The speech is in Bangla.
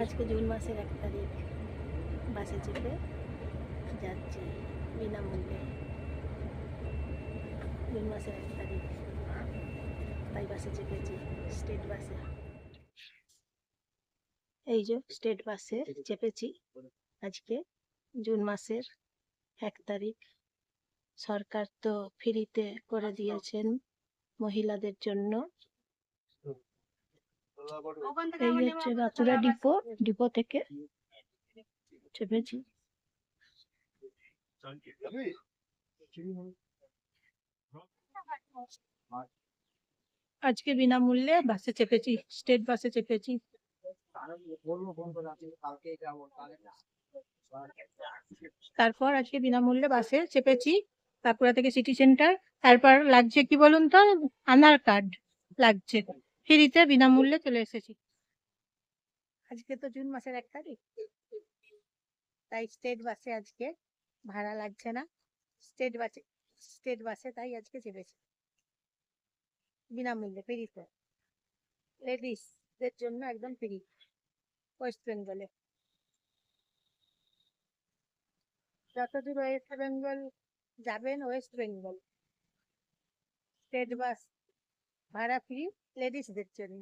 আজকে জুন মাসের 1 তারিখ। বাসে চেপে যাচ্ছি বিনামূল্যে। জুন মাসের 1 তারিখ, তাই বাসে চেপেছি, স্টেট বাসে। এই যে স্টেট বাসে চেপেছি আজকে জুন মাসের 1 তারিখ। সরকার তো ফ্রিতে করে দিয়েছেন মহিলাদের জন্য। এই হচ্ছে বাঁকুড়া ডিপো থেকে চেপেছি। আজকে বিনামূল্যে বাসে চেপেছি, স্টেট বাসে চেপেছি। তারপর আজকে বিনামূল্যে বাসে চেপেছি বাঁকুড়া থেকে সিটি সেন্টার। তারপর লাগছে কি বলুন তো, আধার কার্ড লাগছে, ফ্রিতে বিনামূল্যে চলে এসেছি। আজকে তো জুন মাসের 1 তারিখ, তাই স্টেট বাসে আজকে ভাড়া লাগছে না, স্টেট বাসে তাই আজকে চেপেছি বিনামূল্যে, ফ্রিতে, লেডিসদের জন্য একদম ফ্রি। ওয়েস্ট বেঙ্গলে যতদূর ওয়েস্ট বেঙ্গল যাবেন, ওয়েস্ট বেঙ্গল স্টেট বাস ভাড়া ফ্রি লেডিসদের জন্য।